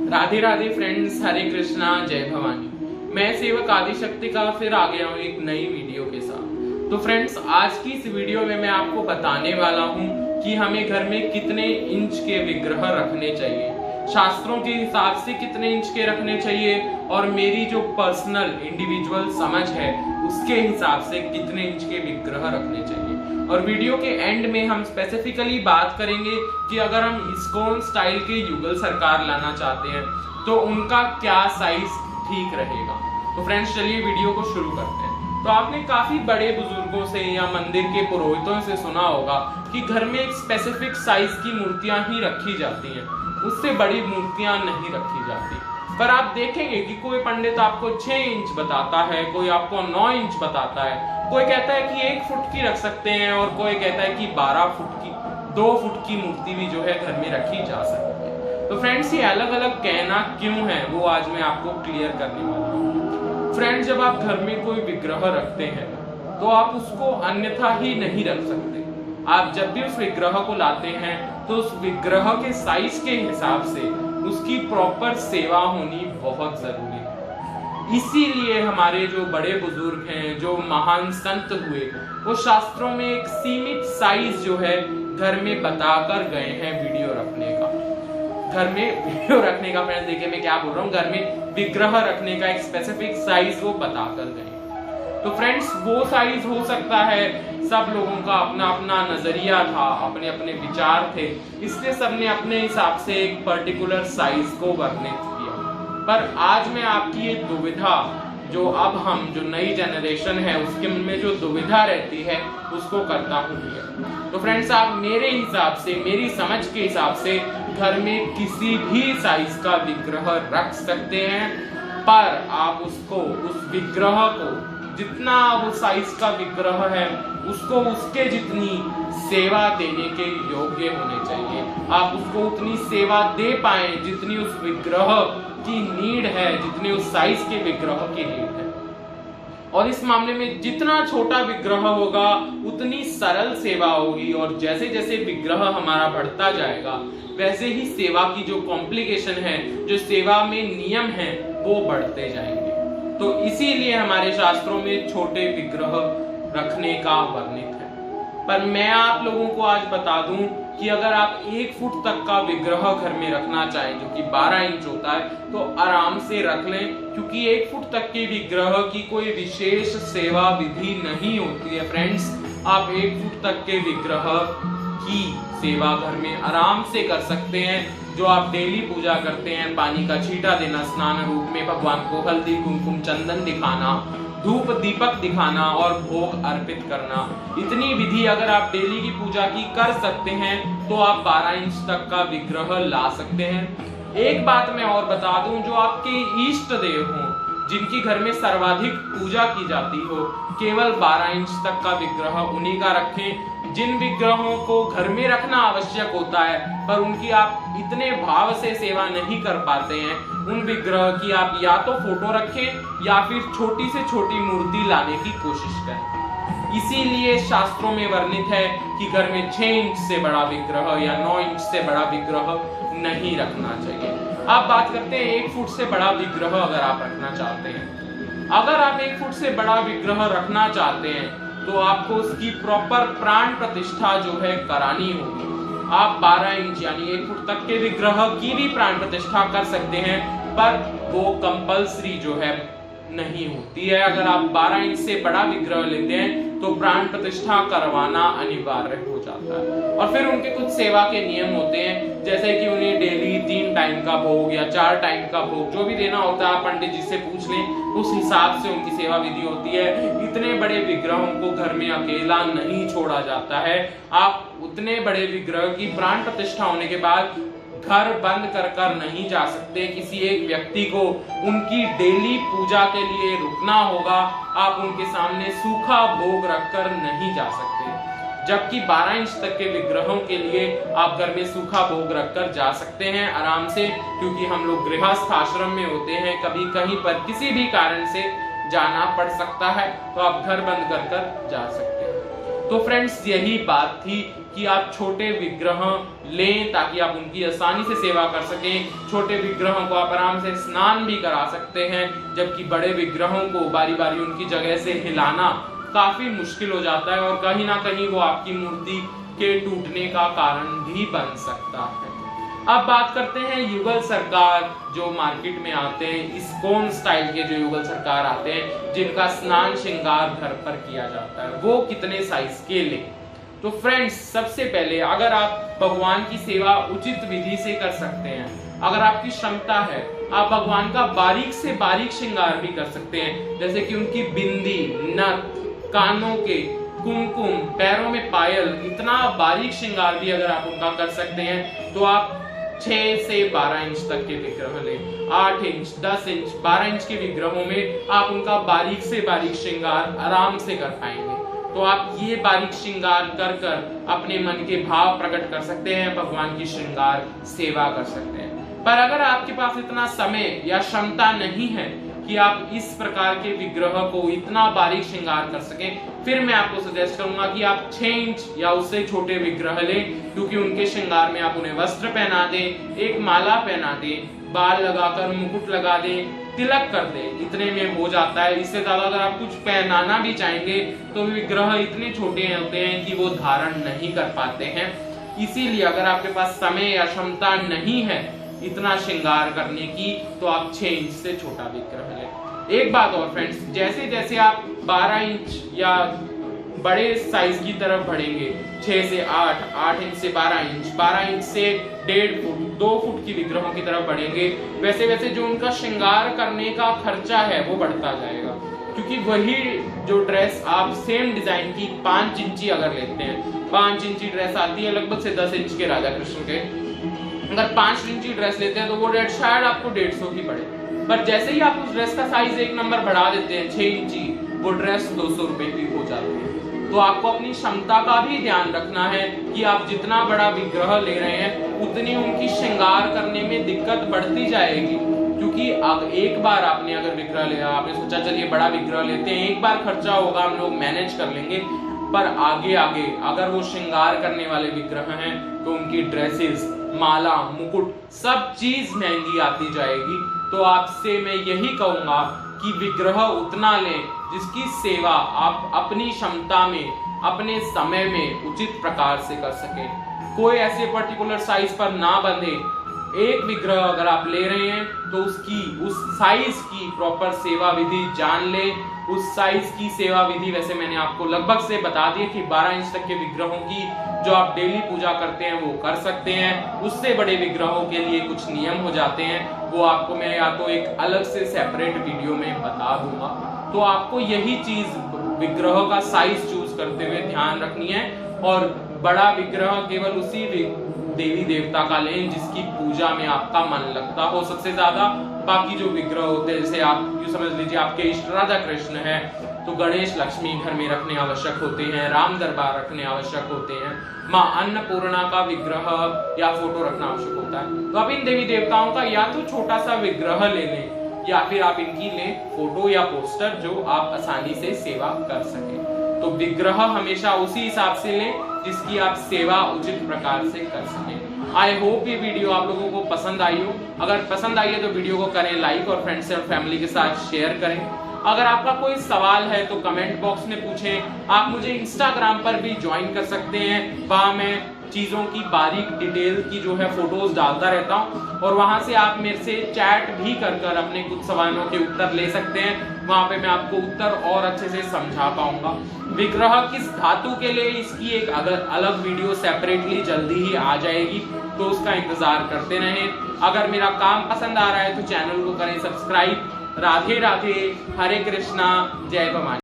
Radhe Radhe friends, हरे कृष्णा, जय भवानी। मैं सेवक आदिशक्ति का फिर आ गया हूँ एक नई वीडियो के साथ। तो फ्रेंड्स, आज की इस वीडियो में मैं आपको बताने वाला हूँ कि हमें घर में कितने इंच के विग्रह रखने चाहिए, शास्त्रों के हिसाब से कितने इंच के रखने चाहिए और मेरी जो पर्सनल इंडिविजुअल समझ है उसके हिसाब से कितने इंच के विग्रह रखने चाहिए। और वीडियो के एंड में हम स्पेसिफिकली बात करेंगे कि अगर हम इस्कॉन स्टाइल के युगल सरकार लाना चाहते हैं तो उनका क्या साइज ठीक रहेगा। तो फ्रेंड्स, चलिए वीडियो को शुरू करते हैं। तो आपने काफी बड़े बुजुर्गों से या मंदिर के पुरोहितों से सुना होगा कि घर में एक स्पेसिफिक साइज की मूर्तियां ही रखी जाती हैं, उससे बड़ी मूर्तियां नहीं रखी जाती। पर आप देखेंगे कि कोई पंडित आपको 6 इंच बताता है, कोई आपको 9 इंच बताता है, कोई कहता है कि 1 फुट की रख सकते हैं और कोई कहता है कि 12 फुट की, 2 फुट की मूर्ति भी जो है घर में रखी जा सकती है। तो फ्रेंड्स, ये अलग अलग कहना क्यों है वो आज मैं आपको क्लियर करने वाला हूँ। फ्रेंड्स, जब आप घर में कोई विग्रह रखते हैं तो आप उसको अन्यथा ही नहीं रख सकते। आप जब भी उस विग्रह को लाते हैं तो उस विग्रह के साइज के हिसाब से उसकी प्रॉपर सेवा होनी बहुत जरूरी है। इसीलिए हमारे जो बड़े बुजुर्ग हैं, जो महान संत हुए, वो शास्त्रों में एक सीमित साइज जो है घर में बताकर गए हैं वीडियो रखने का। घर में वीडियो रखने का, फ्रेंड्स देखिए मैं क्या बोल रहा हूँ, घर में विग्रह रखने का एक स्पेसिफिक साइज वो बताकर गए। तो फ्रेंड्स, वो साइज हो सकता है, सब लोगों का अपना अपना नजरिया था, अपने अपने विचार थे, इसलिए सबने अपने हिसाब से एक पर्टिकुलर साइज को वर्णित किया। पर आज मैं आपकी ये दुविधा जो अब हम जो नई जनरेशन है उसके मन में जो दुविधा रहती है उसको करता हूँ क्लियर। तो फ्रेंड्स, आप मेरे हिसाब से, मेरी समझ के हिसाब से घर में किसी भी साइज का विग्रह रख सकते हैं, पर आप उसको, उस विग्रह को, जितना वो साइज का विग्रह है उसको उसके जितनी सेवा देने के योग्य होने चाहिए। आप उसको उतनी सेवा दे पाए जितनी उस विग्रह की नीड है, जितनी उस साइज के विग्रह की नीड है। और इस मामले में जितना छोटा विग्रह होगा उतनी सरल सेवा होगी, और जैसे जैसे विग्रह हमारा बढ़ता जाएगा वैसे ही सेवा की जो कॉम्प्लिकेशन है, जो सेवा में नियम है, वो बढ़ते जाएंगे। तो इसीलिए हमारे शास्त्रों में छोटे विग्रह रखने का वर्णित है। पर मैं आप लोगों को आज बता दूं कि अगर आप 1 फुट तक का विग्रह घर में रखना चाहें, जो कि 12 इंच होता है, तो आराम से रख लें, क्योंकि 1 फुट तक के विग्रह की कोई विशेष सेवा विधि नहीं होती है। फ्रेंड्स, आप 1 फुट तक के विग्रह की सेवा घर में आराम से कर सकते हैं। जो आप डेली पूजा करते हैं, पानी का छींटा देना, स्नान रूप में भगवान को हल्दी कुमकुम चंदन दिखाना, धूप दीपक दिखाना और भोग अर्पित करना, इतनी विधि अगर आप डेली की पूजा की कर सकते हैं तो आप 12 इंच तक का विग्रह ला सकते हैं। एक बात मैं और बता दूं, जो आपके इष्ट देव हों, जिनकी घर में सर्वाधिक पूजा की जाती हो, केवल 12 इंच तक का विग्रह उन्हीं का रखें। जिन विग्रहों को घर में रखना आवश्यक होता है पर उनकी आप इतने भाव से सेवा नहीं कर पाते हैं, उन विग्रह की आप या तो फोटो रखें या फिर छोटी से छोटी मूर्ति लाने की कोशिश करें। इसीलिए शास्त्रों में वर्णित है कि घर में 6 इंच से बड़ा विग्रह या 9 इंच से बड़ा विग्रह नहीं रखना चाहिए। अब बात करते हैं 1 फुट से बड़ा विग्रह अगर आप रखना चाहते हैं। अगर आप 1 फुट से बड़ा विग्रह रखना चाहते हैं तो आपको उसकी प्रॉपर प्राण प्रतिष्ठा जो है करानी होगी। आप 12 इंच यानी 1 फुट तक के विग्रह की भी प्राण प्रतिष्ठा कर सकते हैं, पर वो कंपल्सरी जो है नहीं होती है। अगर आप 12 इंच से बड़ा विग्रह लेते हैं तो प्राण प्रतिष्ठा करवाना अनिवार्य हो जाता है। और फिर उनके कुछ सेवा के नियम होते हैं, जैसे कि उन्हें डेली 3 टाइम का भोग या 4 टाइम का भोग जो भी देना होता है, आप पंडित जी से पूछ लें, उस हिसाब से उनकी सेवा विधि होती है। इतने बड़े विग्रहों को घर में अकेला नहीं छोड़ा जाता है। आप उतने बड़े विग्रह की प्राण प्रतिष्ठा होने के बाद घर बंद कर नहीं जा सकते। किसी एक व्यक्ति को उनकी डेली पूजा के लिए रुकना होगा। आप उनके सामने सूखा भोग रखकर नहीं जा सकते, जबकि 12 इंच तक के विग्रहों के लिए आप घर में सूखा भोग रखकर जा सकते हैं आराम से, क्योंकि हम लोग गृहस्थ आश्रम में होते हैं, कभी कहीं पर किसी भी कारण से जाना पड़ सकता है, तो आप घर बंद कर जा सकते हैं। तो फ्रेंड्स यही बात थी कि आप छोटे विग्रह लें ताकि आप उनकी आसानी से सेवा कर सकें। छोटे विग्रहों को आप आराम से स्नान भी करा सकते हैं, जबकि बड़े विग्रहों को बारी बारी उनकी जगह से हिलाना काफी मुश्किल हो जाता है और कहीं ना कहीं वो आपकी मूर्ति के टूटने का कारण भी बन सकता है। अब बात करते हैं युगल सरकार जो मार्केट में आते हैं, इस्कॉन स्टाइल के जो युगल सरकार आते हैं जिनका स्नान श्रृंगार घर पर किया जाता है, वो कितने साइज के लें। तो फ्रेंड्स सबसे पहले अगर आप भगवान की सेवा उचित विधि से कर सकते हैं, अगर आपकी क्षमता है, आप भगवान का बारीक से बारीक श्रृंगार भी कर सकते हैं, जैसे कि उनकी बिंदी, नथ, कानों के कुमकुम, पैरों में पायल, इतना बारीक श्रृंगार भी अगर आप उनका कर सकते हैं तो आप 6 से 12 इंच तक के विग्रह लें। 8 इंच, 10 इंच, 12 इंच के विग्रहों में आप उनका बारीक से बारीक श्रृंगार आराम से कर पाएंगे। तो आप ये बारीक श्रृंगार कर कर अपने मन के भाव प्रकट कर सकते हैं, भगवान की श्रृंगार सेवा कर सकते हैं। पर अगर आपके पास इतना समय या क्षमता नहीं है कि आप इस प्रकार के विग्रह को इतना बारीक श्रृंगार कर सकें, फिर मैं आपको सजेस्ट करूंगा कि आप 6 इंच या उससे छोटे विग्रह लें, क्योंकि उनके श्रृंगार में आप उन्हें वस्त्र पहना दें, एक माला पहना दें, बाल लगाकर मुकुट लगा दें, तिलक कर दें, इतने में हो जाता है। इससे ज्यादा अगर आप कुछ पहनाना भी चाहेंगे तो विग्रह इतने छोटे होते हैं कि वो धारण नहीं कर पाते हैं। इसीलिए अगर आपके पास समय या क्षमता नहीं है इतना श्रृंगार करने की, तो आप 6 इंच से छोटा विग्रह लें। एक बात और फ्रेंड्स, जैसे जैसे आप 12 इंच या बड़े साइज की तरफ बढ़ेंगे, 6 से 8, 8 इंच से 12 इंच, 12 इंच से 1.5 फुट, 2 फुट की विग्रहों की तरफ बढ़ेंगे, वैसे वैसे जो उनका श्रृंगार करने का खर्चा है वो बढ़ता जाएगा। क्योंकि वही जो ड्रेस आप सेम डिजाइन की 5 इंची अगर लेते हैं, 5 इंची ड्रेस आती है लगभग से 10 इंच के राधा कृष्ण के, अगर 5 इंची ड्रेस लेते हैं तो वो रेट शायद आपको 150 की पड़े। पर जैसे ही आप उस ड्रेस का साइज 1 नंबर बढ़ा देते हैं, 6 इंची, वो ड्रेस 200 रुपए की हो जाती है। तो आपको अपनी क्षमता का भी ध्यान रखना है कि आप जितना बड़ा विग्रह ले रहे हैं उतनी उनकी श्रृंगार करने में दिक्कत बढ़ती जाएगी। क्योंकि अब एक बार आपने अगर विग्रह लिया, आपने सोचा चलिए बड़ा विग्रह लेते हैं, एक बार खर्चा होगा, हम लोग मैनेज कर लेंगे, पर आगे आगे अगर वो श्रृंगार करने वाले विग्रह हैं तो उनकी ड्रेसेस, माला, मुकुट, सब चीज महंगी आती जाएगी। तो आपसे मैं यही कहूंगा कि विग्रह उतना लें जिसकी सेवा आप अपनी क्षमता में, अपने समय में उचित प्रकार से कर सकें। कोई ऐसे पर्टिकुलर साइज पर ना बंधे। एक विग्रह अगर आप ले रहे हैं तो उस साइज की प्रॉपर सेवा विधि जान ले। उस साइज की सेवा विधि वैसे मैंने आपको लगभग से बता दी कि 12 इंच तक के विग्रहों की जो आप डेली पूजा करते हैं वो कर सकते हैं। उससे बड़े विग्रहों के लिए कुछ नियम हो जाते हैं, वो आपको मैं या तो एक अलग से सेपरेट वीडियो में बता दूंगा। तो आपको यही चीज विग्रह का साइज चूज करते हुए ध्यान रखनी है, और बड़ा विग्रह केवल उसी देवी देवता का लें जिसकी पूजा में आपका मन लगता हो सबसे ज्यादा। बाकी जो विग्रह होते हैं, जैसे आप यूं समझ लीजिए आपके इष्ट राधा कृष्ण है तो गणेश लक्ष्मी घर में रखने आवश्यक होते हैं, राम दरबार रखने आवश्यक होते हैं, माँ अन्नपूर्णा का विग्रह या फोटो रखना आवश्यक होता है। तो आप इन देवी देवताओं का या तो छोटा सा विग्रह ले लें या फिर आप इनकी लें फोटो या पोस्टर जो आप आसानी से सेवा कर सकें। तो विग्रह हमेशा उसी हिसाब से लें जिसकी आप सेवा उचित प्रकार से कर सकें। आई होप ये वीडियो आप लोगों को पसंद आई हो। अगर पसंद आई है तो वीडियो को करें लाइक और फ्रेंड्स और फैमिली के साथ शेयर करें। अगर आपका कोई सवाल है तो कमेंट बॉक्स में पूछें। आप मुझे इंस्टाग्राम पर भी ज्वाइन कर सकते हैं, वहां मैं चीजों की बारीक डिटेल की जो है फोटोज डालता रहता हूं, और वहां से आप मेरे से चैट भी कर अपने कुछ सवालों के उत्तर ले सकते हैं। वहां पे मैं आपको उत्तर और अच्छे से समझा पाऊंगा। विग्रह किस धातु के लिए, इसकी एक अलग वीडियो सेपरेटली जल्दी ही आ जाएगी, तो उसका इंतजार करते रहें। अगर मेरा काम पसंद आ रहा है तो चैनल को करें सब्सक्राइब। राधे राधे, हरे कृष्णा, जय भवानी।